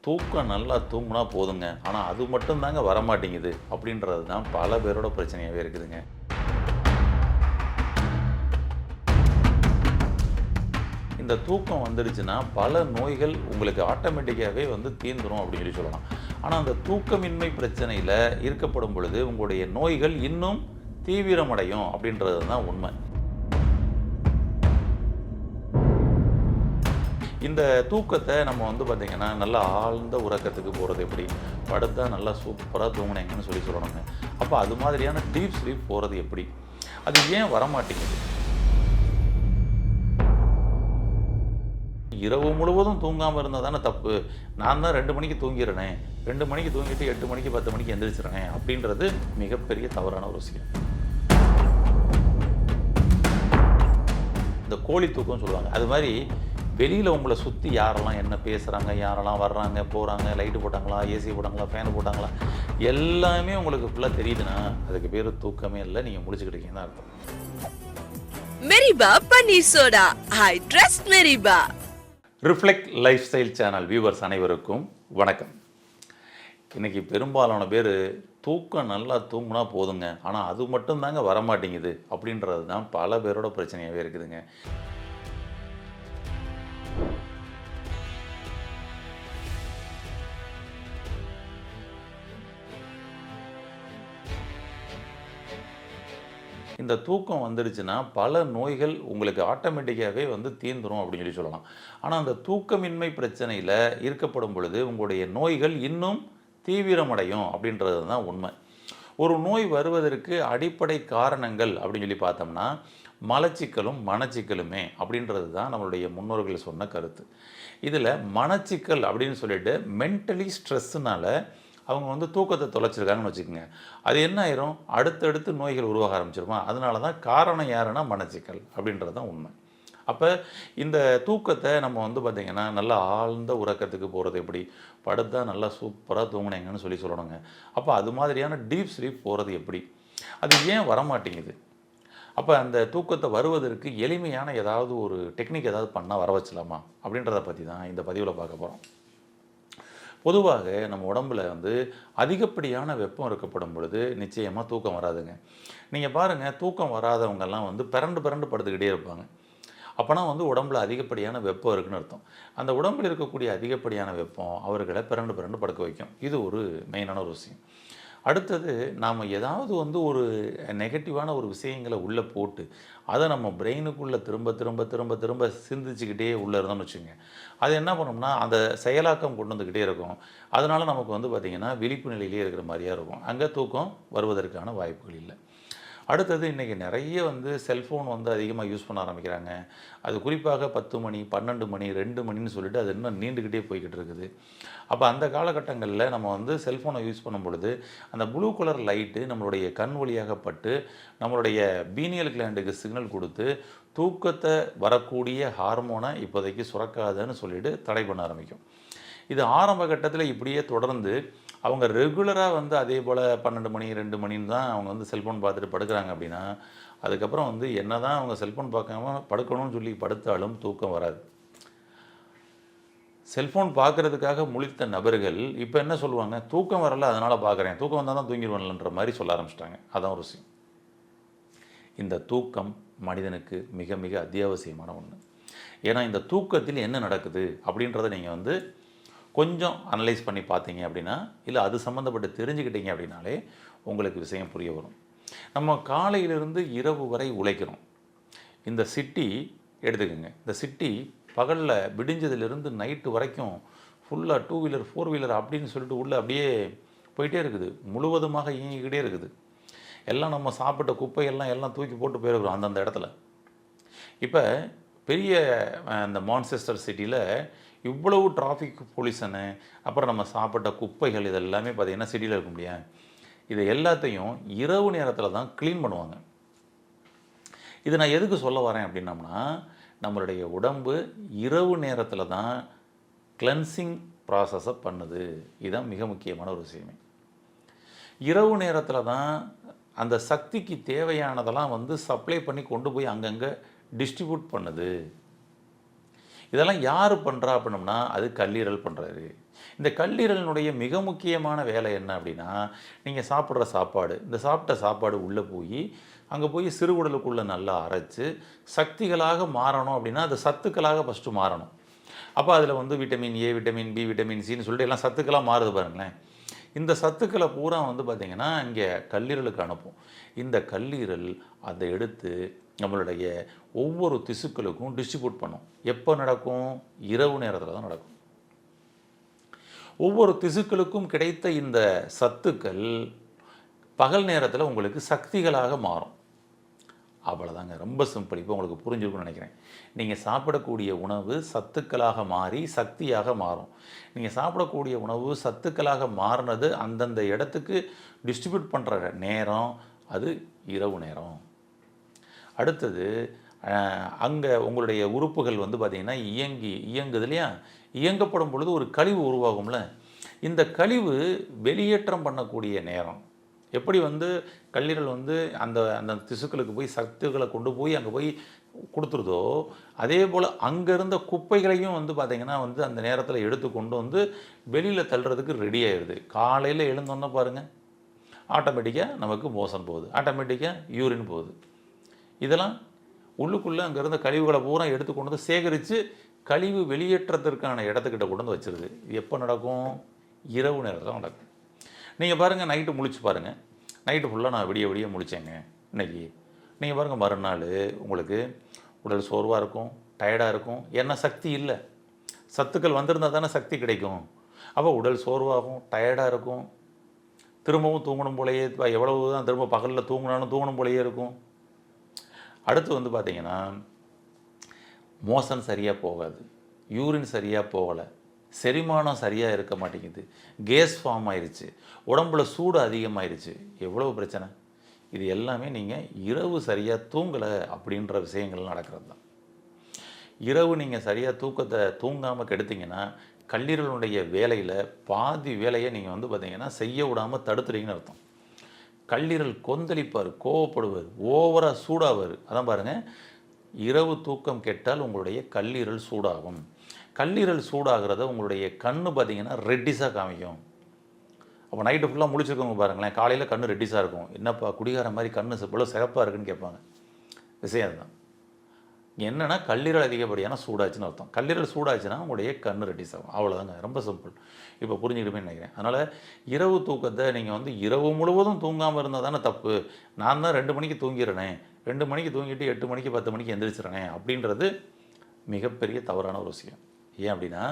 தூக்கம் நல்லா தூங்குனா போதுங்க. ஆனா, அது மட்டும் தாங்க வரமாட்டேங்குது. அப்படின்றது தான் பல பேரோட பிரச்சனையாவே இருக்குதுங்க. இந்த தூக்கம் வந்துடுச்சுன்னா, பல நோய்கள் உங்களுக்கு ஆட்டோமேட்டிக்காவே வந்து தீர்ந்துரும் அப்படின்னு சொல்லலாம். ஆனா, அந்த தூக்கமின்மை பிரச்சனையில இருக்கப்படும் பொழுது, உங்களுடைய நோய்கள் இன்னும் தீவிரமடையும் அப்படின்றது தான் உண்மை. இந்த தூக்கத்த நம்ம வந்து பார்த்தீங்கன்னா, நல்லா ஆழ்ந்த உறக்கத்துக்கு போறது எப்படி? படுத்தா நல்லா சூப்பரா தூங்குனீங்கன்னு சொல்லணுங்க. அப்ப அது மாதிரியான டீப் ஸ்லீப் போறது எப்படி? அது ஏன் வரமாட்டேங்குது? இரவு முழுவதும் தூங்காம இருந்தா தானே தப்பு. நான் தான் 2 மணிக்கு தூங்கிறேனே. 2 மணிக்கு தூங்கிட்டு 8 மணிக்கு, 10 மணிக்கு எந்திரிச்சுறேனே அப்படின்றது மிகப்பெரிய தவறான ஒரு விஷயம். இந்த கோழி தூக்கம்னு சொல்லுவாங்க. அது மாரி வெளியில உங்கள சுத்தி யாரெல்லாம் என்ன பேசுறாங்க, யாரெல்லாம் வர்றாங்க, போறாங்க, லைட்டு போட்டாங்களா, ஏசி போட்டாங்களா, ஃபேன் போட்டாங்களா, எல்லாமே உங்களுக்கு ஃபுல்லா தெரியுதுன்னா, அதுக்கு பேரு தூக்கமே இல்ல. நீங்க முழிச்சுக்கிட்டு இருக்கீங்கன்னு தான் அர்த்தம். மெரிபா பன்னீர் soda. I trust Meriba. Reflect life style channel viewers அனைவருக்கும் வணக்கம். இன்னைக்கு பெரும்பாலான பேரு தூக்கம் நல்லா தூங்குனா போதுங்க. ஆனா, அது மட்டும் தாங்க வரமாட்டேங்குது. அப்படின்றது தான் பல பேரோட பிரச்சனையாவே இருக்குதுங்க. இந்த தூக்கம் வந்துடுச்சுன்னா, பல நோய்கள் உங்களுக்கு ஆட்டோமேட்டிக்காவே வந்து தீர்ந்துரும் அப்படின்னு சொல்லலாம். ஆனா, அந்த தூக்கமின்மை பிரச்சனையில இருக்கப்படும் பொழுது, உங்களுடைய நோய்கள் இன்னும் தீவிரமடையும் அப்படின்றது தான் உண்மை. ஒரு நோய் வருவதற்கு அடிப்படை காரணங்கள் அப்படின்னு சொல்லி பார்த்தோம்னா, மலச்சிக்கலும், மனச்சிக்கலுமே அப்படின்றது தான் நம்மளுடைய முன்னோர்கள் சொன்ன கருத்து. இதில மனச்சிக்கல் அப்படின்னு சொல்லிட்டு மென்டலி ஸ்ட்ரெஸ்ஸுனால அவங்க வந்து தூக்கத்த தொலைச்சிருக்காங்கன்னு வச்சுக்கோங்க. அது என்ன ஆயிரும்? அடுத்தடுத்து நோய்கள் உருவாக ஆரம்பிச்சுருமா? அதனால தான் காரணம் யாருன்னா மனச்சிக்கல் அப்படின்றது தான் உண்மை. அப்ப இந்த தூக்கத்த நம்ம வந்து பார்த்தீங்கன்னா, நல்லா ஆழ்ந்த உறக்கத்துக்கு போறது எப்படி? படுத்தா நல்லா சூப்பரா தூங்குனீங்கன்னு சொல்லணுங்க. அப்ப அது மாதிரியான டீப் ஸ்லீப் போறது எப்படி? அது ஏன் வரமாட்டேங்குது? அப்ப அந்த தூக்கத்த வருவதற்கு எளிமையான ஏதாவது ஒரு டெக்னிக் ஏதாவது பண்ணா வர வச்சலாமா? அப்படின்றத பத்தி தான் இந்த பதிவுல பார்க்க போறோம். பொதுவாக நம்ம உடம்புல வந்து அதிகப்படியான வெப்பம் இருக்கப்படும் பொழுது நிச்சயமா தூக்கம் வராதுங்க. நீங்க பாருங்க, தூக்கம் வராதவங்கலாம் வந்து பெரண்டு பெரண்டு படுத்துக்கிட்டே இருப்பாங்க. அப்பனா வந்து உடம்புல அதிகப்படியான வெப்பம் இருக்குன்னு அர்த்தம். அந்த உடம்புல இருக்கக்கூடிய அதிகப்படியான வெப்பம் அவர்கள பெரண்டு பெரண்டு படுக்க வைக்கும். இது ஒரு மெயினான ஒரு விஷயம். அடுத்தது நாம ஏதாவது வந்து ஒரு நெகட்டிவான ஒரு விஷயங்கள உள்ள போட்டு, அத நம்ம பிரெயினுக்குள்ள திரும்ப திரும்ப திரும்ப திரும்ப சிந்திச்சுக்கிட்டே உள்ள இருந்தோம்னு வச்சுக்கங்க. அது என்ன பண்ணும்னா, அந்த செயலாக்கம் கொண்டு வந்துக்கிட்டே இருக்கும். அதனால நமக்கு வந்து பார்த்தீங்கன்னா, விழிப்பு நிலையிலேயே இருக்கிற மாரியா இருக்கும். அங்க தூக்கம் வருவதற்கான வாய்ப்புகள் இல்ல. அடுத்தது இன்னைக்கு நெறைய வந்து செல்ஃபோன் வந்து அதிகமா யூஸ் பண்ண ஆரம்பிக்கிறாங்க. அது குறிப்பாக 10 மணி, 12 மணி, 2 மணின்னு சொல்லிட்டு அது இன்னும் நீண்டுக்கிட்டே போய்க்கிட்டு இருக்குது. அப்ப அந்த காலகட்டங்கள்ல நம்ம வந்து செல்ஃபோன யூஸ் பண்ணும்பொழுது, அந்த ப்ளூ கலர் லைட்டு நம்மளுடைய கண் வழியாக பட்டு, நம்மளுடைய பீனியல் கிளாண்டுக்கு சிக்னல் குடுத்து, தூக்கத்த வரக்கூடிய ஹார்மோன இப்போதைக்கு சுரக்காதுன்னு சொல்லிட்டு தடை பண்ண ஆரம்பிக்கும். இது ஆரம்ப கட்டத்தில இப்படியே தொடர்ந்து அவங்க ரெகுலரா வந்து அதேபோல 12 மணி, 2 மணின்னு தான் அவங்க வந்து செல்ஃபோன் பார்த்துட்டு படுக்குறாங்க அப்படின்னா, அதுக்கப்புறம் வந்து என்னதான் அவங்க செல்ஃபோன் பார்க்காம படுக்கணும்னு சொல்லி படுத்தாலும் தூக்கம் வராது. செல்ஃபோன் பார்க்கறதுக்காக முழித்த நபர்கள் இப்ப என்ன சொல்லுவாங்க, "தூக்கம் வரல அதனால பார்க்குறேன். தூக்கம் வந்தா தான் தூங்கிருவேன்லன்ற" மாரி சொல்ல ஆரம்பிச்சுட்டாங்க. அதான் ஒரு விஷயம். இந்த தூக்கம் மனிதனுக்கு மிக மிக அத்தியாவசியமான ஒண்ணு. ஏன்னா இந்த தூக்கத்தில் என்ன நடக்குது அப்படின்றத நீங்க வந்து கொஞ்சம் அனலைஸ் பண்ணி பார்த்தீங்க அப்படின்னா, இல்ல அது சம்மந்தப்பட்டு தெரிஞ்சுக்கிட்டீங்க அப்படின்னாலே, உங்களுக்கு விஷயம் புரிய வரும். நம்ம காலையிலிருந்து இரவு வரை உழைக்கிறோம். இந்த சிட்டி எடுத்துக்கங்க. இந்த சிட்டி பகல்ல விடிஞ்சதிலிருந்து நைட்டு வரைக்கும் ஃபுல்லா 2 வீலர், 4 வீலர் அப்படின்னு சொல்லிட்டு உள்ள அப்படியே போயிட்டே இருக்குது. முழுவதுமாக இயங்கிக்கிட்டே இருக்குது. எல்லாம் நம்ம சாப்பிட்ட குப்பையெல்லாம் எல்லாம் தூக்கி போட்டு போயிருக்கிறோம் அந்தந்த இடத்துல. இப்ப பெரிய இந்த மான்செஸ்டர் சிட்டில இவ்வளவு டிராஃபிக் பொல்யூஷனு, அப்புறம் நம்ம சாப்பிட்ட குப்பைகள் இது எல்லாமே பார்த்தீங்கன்னா சிட்டில இருக்கும் இல்லையா? இது எல்லாத்தையும் இரவு நேரத்தில தான் கிளீன் பண்ணுவாங்க. இத நான் எதுக்கு சொல்ல வரேன் அப்படின்னம்னா, நம்மளுடைய உடம்பு இரவு நேரத்தில தான் கிளென்சிங் ப்ராசஸ பண்ணுது. இதுதான் மிக முக்கியமான ஒரு விஷயமே. இரவு நேரத்தில தான் அந்த சக்திக்கு தேவையானதெல்லாம் வந்து சப்ளை பண்ணி கொண்டு போய் அங்கங்க டிஸ்ட்ரிபியூட் பண்ணுது. இதெல்லாம் யாரு பண்றா அப்படின்னம்னா, அது கல்லீரல் பண்றாரு. இந்த கல்லீரலினுடைய மிக முக்கியமான வேலை என்ன அப்படின்னா, நீங்கள் சாப்பிட்ற சாப்பாடு, இந்த சாப்பிட்ட சாப்பாடு உள்ளே போய், அங்கே போய் சிறுகுடலுக்குள்ளே நல்லா அரைச்சு, சக்திகளாக மாறணும் அப்படின்னா, அது சத்துக்களாக ஃபஸ்ட்டு மாறணும். அப்போ அதில் வந்து vitamin A, vitamin B, vitamin சின்னு சொல்லிட்டு எல்லாம் சத்துக்களாக மாறுது பாருங்களேன். இந்த சத்துக்களை பூரா வந்து பார்த்திங்கன்னா, இங்கே கல்லீரலுக்கு அனுப்பும். இந்த கல்லீரல் அதை எடுத்து நம்மளுடைய ஒவ்வொரு திசுக்களுக்கும் டிஸ்ட்ரிபியூட் பண்ணும். எப்போ நடக்கும்? இரவு நேரத்தில் தான் நடக்கும். ஒவ்வொரு திசுக்களுக்கும் கிடைத்த இந்த சத்துக்கள் பகல் நேரத்தில் உங்களுக்கு சக்திகளாக மாறும். அவ்வளோதாங்க, ரொம்ப சிம்பிள். இப்போ உங்களுக்கு புரிஞ்சிருக்கும்னு நினைக்கிறேன். நீங்கள் சாப்பிடக்கூடிய உணவு சத்துக்களாக மாறி சக்தியாக மாறும். நீங்கள் சாப்பிடக்கூடிய உணவு சத்துக்களாக மாறினது அந்தந்த இடத்துக்கு டிஸ்ட்ரிபியூட் பண்ணுற நேரம் அது இரவு நேரம். அடுத்தது அங்கே உங்களுடைய உறுப்புகள் வந்து பார்த்திங்கன்னா இயங்குது இல்லையா? இயங்கப்படும் பொழுது ஒரு கழிவு உருவாகும்ல, இந்த கழிவு வெளியேற்றம் பண்ணக்கூடிய நேரம். எப்படி வந்து கல்லீரல் வந்து அந்த அந்த திசுக்களுக்கு போய் சத்துக்களை கொண்டு போய் அங்கே போய் கொடுத்துருதோ, அதே போல் அங்கே இருந்த குப்பைகளையும் வந்து பார்த்திங்கன்னா வந்து அந்த நேரத்தில் எடுத்து கொண்டு வந்து வெளியில் தள்ளுறதுக்கு ரெடி ஆயிடுது. காலையில் எழுந்தோன்னா பாருங்கள், ஆட்டோமேட்டிக்காக நமக்கு மோஷன் போகுது, ஆட்டோமேட்டிக்காக யூரின் போகுது. இதெல்லாம் உள்ளுக்குள்ளே அங்கே இருந்த கழிவுகளை பூரா எடுத்து கொண்டு வந்து சேகரித்து கழிவு வெளியேற்றத்திற்கான இடத்துக்கிட்ட கொண்டு வந்து வச்சிருது. இது எப்போ நடக்கும்? இரவு நேரத்தில் நடக்கும். நீங்கள் பாருங்கள், நைட்டு முழிச்சு பாருங்கள். நைட்டு ஃபுல்லாக நான் விடிய விடிய முழிச்சேங்க இன்றைக்கி. நீங்கள் பாருங்கள், மறுநாள் உங்களுக்கு உடல் சோர்வாக இருக்கும், டயர்டாக இருக்கும். ஏன்னா சக்தி இல்லை. சத்துக்கள் வந்திருந்தால் தானே சக்தி கிடைக்கும். அப்போ உடல் சோர்வாகும், டயர்டாக இருக்கும், திரும்பவும் தூங்கணும் போலையே, எவ்வளவு தான் திரும்ப பகலில் தூங்கினாலும் தூங்கணும் போலையே இருக்கும். அடுத்து வந்து பார்த்திங்கன்னா, மோஷன் சரியாக போகாது, யூரின் சரியாக போகலை, செரிமானம் சரியாக இருக்க மாட்டேங்குது, கேஸ் ஃபார்ம் ஆயிடுச்சு, உடம்புல சூடு அதிகமாகிடுச்சு. எவ்வளோ பிரச்சனை! இது எல்லாமே நீங்கள் இரவு சரியாக தூங்கலை அப்படின்ற விஷயங்கள் நடக்கிறது தான். இரவு நீங்கள் சரியாக தூக்கத்தை தூங்காமல் கெடுத்தீங்கன்னா, கல்லீரலுடைய வேலையில் பாதி வேலையை நீங்கள் வந்து பார்த்திங்கன்னா செய்ய விடாமல் தடுத்துறீங்கன்னு அர்த்தம். கல்லீரல் கொந்தளிப்பார், கோவப்படுவார், ஓவராக சூடாவார். அதான் பாருங்கள், இரவு தூக்கம் கெட்டால் உங்களுடைய கல்லீரல் சூடாகும். கல்லீரல் சூடாகிறத உங்களுடைய கண்ணு பார்த்திங்கன்னா ரெட்டிஸாக காமிக்கும். அப்போ நைட்டு ஃபுல்லாக முழிச்சிருக்கவங்க பாருங்களேன், காலையில் கண்ணு ரெட்டிஸாக இருக்கும். என்னப்பா குடிகார மாதிரி கண்ணு இவ்வளோ சிகப்பாக இருக்குன்னு கேட்பாங்க. விஷயம் அதுதான். என்னென்னா கல்லீரல் அதிகப்படியான சூடாச்சுன்னு அர்த்தம். கல்லீரல் சூடாச்சுன்னா உங்களுடைய கண்ணு ரெட்டிஸ் ஆகும். அவ்வளோதாங்க, ரொம்ப சிம்பிள். இப்போ புரிஞ்சுக்கிட்டுமே நினைக்கிறேன். அதனால் இரவு தூக்கத்தை நீங்கள் வந்து இரவு முழுவதும் தூங்காமல் இருந்தால் தானே தப்பு. நான் தான் 2 மணிக்கு தூங்கிடுறேன், 2 மணிக்கு தூங்கிட்டு 8 மணிக்கு 10 மணிக்கு எந்திரிச்சிடுறேன் அப்படின்றது மிகப்பெரிய தவறான ஒரு விஷயம். ஏன் அப்படின்னா,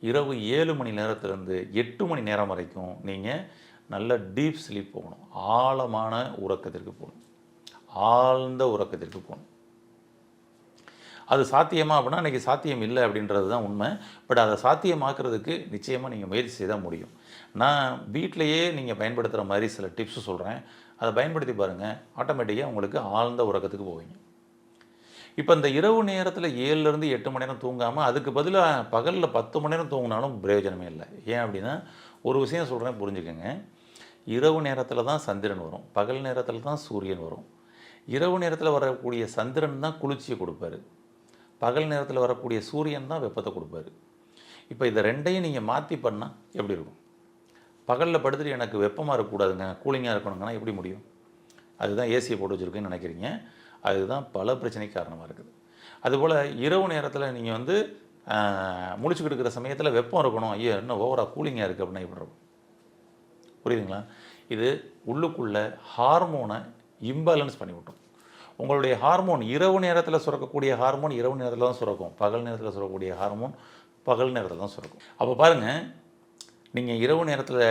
இரவு 7 மணி நேரத்துலேருந்து 8 மணி நேரம் வரைக்கும் நீங்கள் நல்ல டீப் ஸ்லீப் போகணும். ஆழமான உறக்கத்திற்கு போகணும், ஆழ்ந்த உறக்கத்திற்கு போகணும். அது சாத்தியமா அப்படின்னா இன்றைக்கி சாத்தியம் இல்லை அப்படின்றது தான் உண்மை. பட் அதை சாத்தியமாக்குறதுக்கு நிச்சயமாக நீங்கள் முயற்சி செய்தால் முடியும். நான் வீட்டிலையே நீங்கள் பயன்படுத்துகிற மாதிரி சில டிப்ஸு சொல்கிறேன். அதை பயன்படுத்தி பாருங்கள், ஆட்டோமேட்டிக்காக உங்களுக்கு ஆழ்ந்த உறக்கத்துக்கு போவீங்க. இப்போ இந்த இரவு நேரத்தில் 7லேருந்து 8 மணி நேரம் தூங்காமல் அதுக்கு பதிலாக பகலில் 10 மணி நேரம் தூங்கினாலும் பிரயோஜனமே இல்லை. ஏன் அப்படின்னா, ஒரு விஷயம் சொல்கிறேன், புரிஞ்சுக்கோங்க. இரவு நேரத்தில் தான் சந்திரன் வரும், பகல் நேரத்தில் தான் சூரியன் வரும். இரவு நேரத்தில் வரக்கூடிய சந்திரன் தான் குளிர்ச்சியை கொடுப்பாரு, பகல் நேரத்தில் வரக்கூடிய சூரியன் தான் வெப்பத்தை கொடுப்பாரு. இப்போ இதை ரெண்டையும் நீங்கள் மாற்றி பண்ணால் எப்படி இருக்கும்? பகலில் படுத்துட்டு எனக்கு வெப்பமாக இருக்கக்கூடாதுங்க, கூலிங்காக இருக்கணுங்கன்னா எப்படி முடியும்? அதுதான் ஏசியை போட்டு வச்சுருக்குன்னு நினைக்கிறீங்க. அதுதான் பல பிரச்சனைக்கு காரணமாக இருக்குது. அதுபோல் இரவு நேரத்தில் நீங்கள் வந்து முழிச்சுக்கிட்டு இருக்கிற சமயத்தில் வெப்பம் இருக்கணும், ஐயோ இன்னும் ஓவராக கூலிங்காக இருக்குது அப்படின்னா எப்படி இருக்கும்? புரியுதுங்களா? இது உள்ளுக்குள்ளே ஹார்மோனை இம்பேலன்ஸ் பண்ணி விட்டோம். உங்களுடைய ஹார்மோன் இரவு நேரத்தில் சுரக்கக்கூடிய ஹார்மோன் இரவு நேரத்தில் தான் சுரக்கும், பகல் நேரத்தில் சுரக்கக்கூடிய ஹார்மோன் பகல் நேரத்தில் தான் சுரக்கும். அப்போ பாருங்கள், நீங்கள் இரவு நேரத்தில்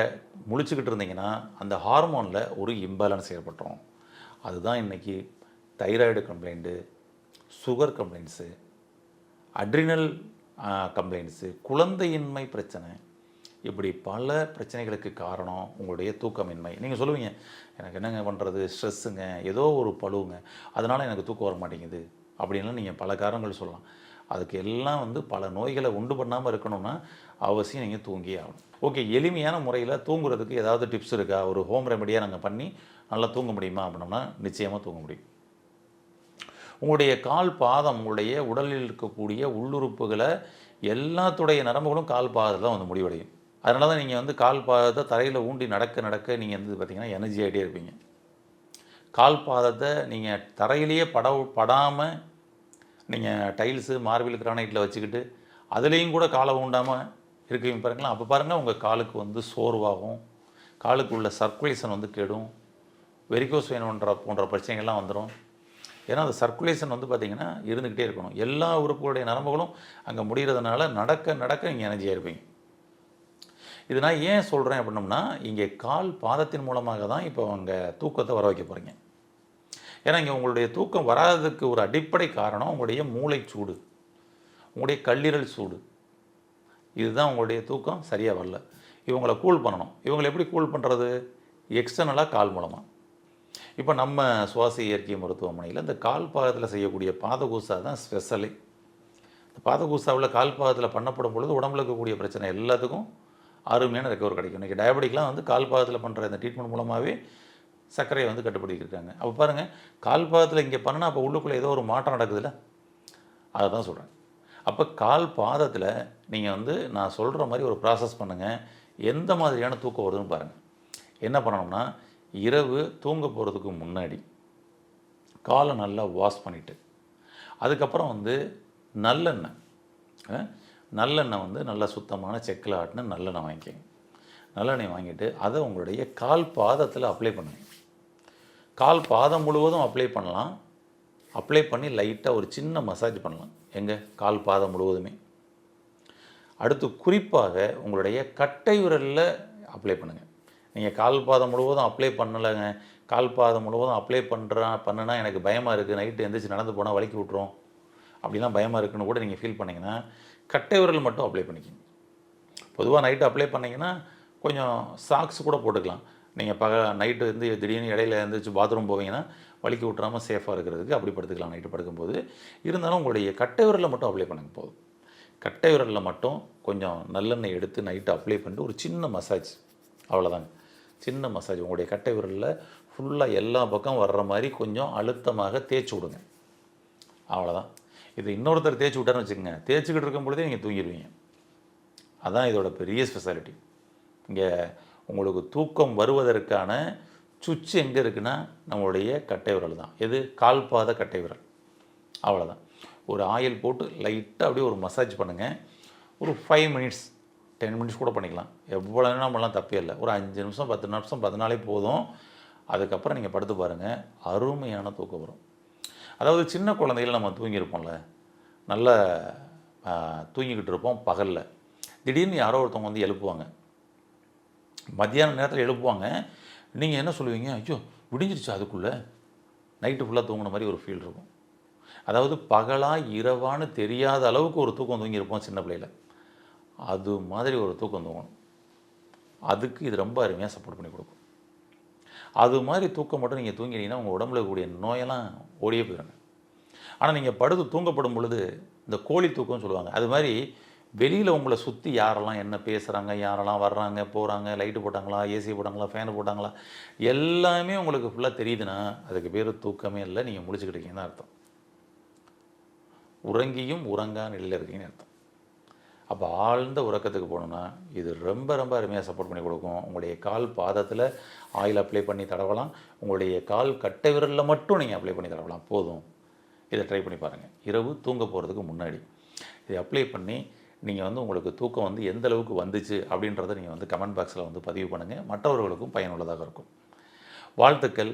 முழிச்சுக்கிட்டு இருந்தீங்கன்னா அந்த ஹார்மோனில் ஒரு இம்பேலன்ஸ் ஏற்பட்டுரும். அதுதான் இன்றைக்கி thyroid complaint, sugar complaints, adrenal complaints, குழந்தையின்மை பிரச்சனை, இப்படி பல பிரச்சனைகளுக்கு காரணம் உங்களுடைய தூக்கமின்மை. நீங்கள் சொல்லுவீங்க, எனக்கு என்னங்க பண்ணுறது, ஸ்ட்ரெஸ்ஸுங்க, ஏதோ ஒரு பழுவுங்க, அதனால் எனக்கு தூக்கம் வர மாட்டேங்குது அப்படின்லாம் நீங்கள் பல காரணங்கள் சொல்லலாம். அதுக்கு எல்லாம் வந்து பல நோய்களை உண்டு பண்ணாமல் இருக்கணும்னா அவசியம் நீங்கள் தூங்கியே ஆகணும். ஓகே, எளிமையான முறையில் தூங்குறதுக்கு ஏதாவது டிப்ஸ் இருக்கா? ஒரு ஹோம் ரெமெடியாக நாங்கள் பண்ணி நல்லா தூங்க முடியுமா அப்படின்னா நிச்சயமாக தூங்க முடியும். உங்களுடைய கால் பாதம், உங்களுடைய உடலில் இருக்கக்கூடிய உள்ளுறுப்புகளை எல்லாத்துடைய நரம்புகளும் கால் பாதத்தில் தான் வந்து முடிவடையும். அதனால தான் நீங்கள் வந்து கால் பாதத்தை தரையில் ஊண்டி நடக்க நடக்க நீங்கள் வந்து பார்த்தீங்கன்னா எனர்ஜி ஆகிட்டே இருப்பீங்க. கால் பாதத்தை நீங்கள் தரையிலேயே படாமல் நீங்கள் டைல்ஸு மார்பிள் கிரானைட்டில் வச்சுக்கிட்டு அதுலேயும் கூட காலை ஊண்டாமல் இருக்கீங்க பாருங்களேன். அப்போ பாருங்கள் உங்கள் காலுக்கு வந்து சோர்வாகும், காலுக்கு உள்ள சர்க்குலேஷன் வந்து கெடும், வெரிகோஸ் வெயின் போன்ற பிரச்சனைகள்லாம் வந்துடும். ஏன்னா அந்த சர்க்குலேஷன் வந்து பார்த்திங்கன்னா இருந்துக்கிட்டே இருக்கணும். எல்லா உறுப்புகளுடைய நரம்புகளும் அங்கே முடிகிறதுனால நடக்க நடக்க நீங்கள் எனர்ஜியாக இருப்பீங்க. இது நான் ஏன் சொல்கிறேன் அப்படின்னோம்னா, இங்கே கால் பாதத்தின் மூலமாக தான் இப்போ அங்கே தூக்கத்தை வர வைக்க போகிறீங்க. ஏன்னா இங்கே உங்களுடைய தூக்கம் வராததுக்கு ஒரு அடிப்படை காரணம் உங்களுடைய மூளை சூடு, உங்களுடைய கல்லீரல் சூடு. இதுதான் உங்களுடைய தூக்கம் சரியாக வரல. இவங்களை கூல் பண்ணணும். இவங்களை எப்படி கூல் பண்ணுறது? எக்ஸ்டர்னலாக கால் மூலமாக. இப்போ நம்ம சுவாச இயற்கை மருத்துவமனையில் இந்த கால் பாதத்தில் செய்யக்கூடிய பாதகூசா தான் ஸ்பெஷலே. இந்த பாதகூசாவில் கால் பாதத்தில் பண்ணப்படும் பொழுது உடம்புல இருக்கக்கூடிய பிரச்சனை எல்லாத்துக்கும் அருமையான ரெக்கவர் கிடைக்கும். இன்றைக்கி டயபெட்டிக்லாம் வந்து கால் பாதத்தில் பண்ணுற இந்த ட்ரீட்மெண்ட் மூலமாகவே சர்க்கரையை வந்து கட்டுப்படுத்தியிருக்காங்க. அப்போ பாருங்கள், கால் பாதத்தில் இங்கே பண்ணால் அப்போ உள்ளுக்குள்ளே ஏதோ ஒரு மாற்றம் நடக்குதுல்ல, அதை தான் சொல்கிறேன். அப்போ கால் பாதத்தில் நீங்கள் வந்து நான் சொல்கிற மாதிரி ஒரு ப்ராசஸ் பண்ணுங்கள். எந்த மாதிரியான தூக்கம் வருதுன்னு பாருங்கள். என்ன பண்ணணும்னா, இரவு தூங்க போகிறதுக்கு முன்னாடி காலை நல்லா வாஷ் பண்ணிவிட்டு அதுக்கப்புறம் வந்து நல்லெண்ணெய் வந்து நல்லா சுத்தமான செக்கில் ஆட்டின நல்லெண்ணெய் வாங்கிக்கோங்க. நல்லெண்ணெய் வாங்கிட்டு அதை உங்களுடைய கால் பாதத்தில் அப்ளை பண்ணுங்கள். கால் பாதம் முழுவதும் அப்ளை பண்ணலாம். அப்ளை பண்ணி லைட்டாக ஒரு சின்ன மசாஜ் பண்ணலாம். எங்கே? கால் பாதம் முழுவதுமே. அடுத்து குறிப்பாக உங்களுடைய கட்டை விரலில் அப்ளை பண்ணுங்கள். நீங்கள் கால் பாதம் முழுவதும் அப்ளை பண்ணலைங்க, கால் பாதம் முழுவதும் அப்ளை பண்ணுனா எனக்கு பயமாக இருக்குது, நைட்டு எந்திரிச்சு நடந்து போனால் வலிக்கி விட்ரும், அப்படிலாம் பயமாக இருக்குன்னு கூட நீங்கள் ஃபீல் பண்ணிங்கன்னா கட்டை விரல் மட்டும் அப்ளை பண்ணிக்கோங்க. பொதுவாக நைட்டு அப்ளை பண்ணிங்கன்னா கொஞ்சம் சாக்ஸ் கூட போட்டுக்கலாம். நீங்கள் நைட்டு வந்து திடீர்னு இடையில எழுந்திரிச்சு பாத்ரூம் போவீங்கன்னா வலிக்கி விட்றாமல் சேஃபாக இருக்கிறதுக்கு அப்படி படுத்துக்கலாம் நைட்டு படுக்கும்போது. இருந்தாலும் உங்களுடைய கட்டை விரலில் மட்டும் அப்ளை பண்ணுங்க போதும். கட்டை விரலில் மட்டும் கொஞ்சம் நல்லெண்ணெய் எடுத்து நைட்டு அப்ளை பண்ணிட்டு ஒரு சின்ன மசாஜ், அவ்வளோதாங்க. சின்ன மசாஜ் உங்களுடைய கட்டை விரலில் ஃபுல்லாக எல்லா பக்கம் வர்ற மாதிரி கொஞ்சம் அழுத்தமாக தேய்ச்சி விடுங்க. அவ்வளோதான். இது இன்னொருத்தர் தேய்ச்சி விட்டாருன்னு வச்சுக்கோங்க, தேய்ச்சிக்கிட்டு இருக்கும் பொழுதே நீங்கள் தூங்கிடுவீங்க. அதான் இதோட பெரிய ஸ்பெஷாலிட்டி. இங்கே உங்களுக்கு தூக்கம் வருவதற்கான சுவிட்ச் எங்கே இருக்குன்னா நம்மளுடைய கட்டை விரல் தான். எது? கால் பாத கட்டை விரல். அவ்வளோதான். ஒரு ஆயில் போட்டு லைட்டாக அப்படியே ஒரு மசாஜ் பண்ணுங்கள். ஒரு 5 மினிட்ஸ் 10 மினிட்ஸ் கூட பண்ணிக்கலாம். எவ்வளோ நேரம் பண்ணலாம் தப்பே இல்லை. ஒரு 5 நிமிஷம் 10 நிமிஷம் 10 நாளே போதும். அதுக்கப்புறம் நீங்கள் படுத்து பாருங்கள், அருமையான தூக்கம் வரும். அதாவது சின்ன குழந்தைகள் நம்ம தூங்கியிருப்போம்ல, நல்லா தூங்கிக்கிட்டு இருப்போம் பகலில். திடீர்னு யாரோ ஒருத்தவங்க வந்து எழுப்புவாங்க, மத்தியான நேரத்தில் எழுப்புவாங்க. நீங்கள் என்ன சொல்லுவீங்க? ஐயோ விடிஞ்சிருச்சு, அதுக்குள்ளே நைட்டு ஃபுல்லாக தூங்கின மாதிரி ஒரு ஃபீல் இருக்கும். அதாவது பகலாக இரவான்னு தெரியாத அளவுக்கு ஒரு தூக்கம் தூங்கியிருப்போம் சின்ன பிள்ளையில். அது மாதிரி ஒரு தூக்கம் தூங்கணும். அதுக்கு இது ரொம்ப அருமையாக சப்போர்ட் பண்ணி கொடுக்கும். அது மாதிரி தூக்கம் மட்டும் நீங்கள் தூங்கினீங்கன்னா உங்கள் உடம்புல இருக்கக்கூடிய நோயெல்லாம் ஓடியே போயிடுங்க. ஆனால் நீங்கள் படுத்து தூங்கப்படும் பொழுது இந்த கோழி தூக்கம்னு சொல்லுவாங்க. அது மாதிரி வெளியில் உங்களை சுற்றி யாரெல்லாம் என்ன பேசுகிறாங்க, யாரெல்லாம் வர்றாங்க போகிறாங்க, லைட்டு போட்டாங்களா, ஏசி போட்டாங்களா, ஃபேனு போட்டாங்களா, எல்லாமே உங்களுக்கு ஃபுல்லாக தெரியுதுன்னா அதுக்கு பேர் தூக்கமே இல்லை, நீங்கள் முழிச்சுக்கிட்டு இருக்கீங்கன்னு அர்த்தம். உறங்கியும் உறங்கா நிலையில் இருக்கீங்கன்னு அர்த்தம். அப்போ ஆழ்ந்த உறக்கத்துக்கு போகணுன்னா இது ரொம்ப ரொம்ப அருமையாக சப்போர்ட் பண்ணி கொடுக்கும். உங்களுடைய கால் பாதத்தில் ஆயில் அப்ளை பண்ணி தடவலாம். உங்களுடைய கால் கட்டை விரலில் மட்டும் நீங்கள் அப்ளை பண்ணி தடவலாம். போதும். இதை ட்ரை பண்ணி பாருங்கள். இரவு தூங்க போகிறதுக்கு முன்னாடி இதை அப்ளை பண்ணி நீங்கள் வந்து உங்களுக்கு தூக்கம் வந்து எந்த அளவுக்கு வந்துச்சு அப்படின்றத நீங்கள் வந்து கமெண்ட் பாக்ஸில் வந்து பதிவு பண்ணுங்கள். மற்றவர்களுக்கும் பயனுள்ளதாக இருக்கும். வாழ்த்துக்கள்.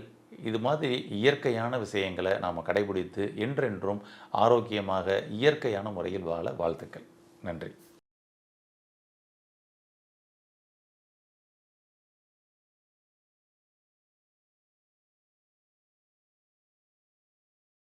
இது மாதிரி இயற்கையான விஷயங்களை நாம் கடைபிடித்து என்றென்றும் ஆரோக்கியமாக இயற்கையான முறையில் வாழ வாழ்த்துக்கள். நன்றி.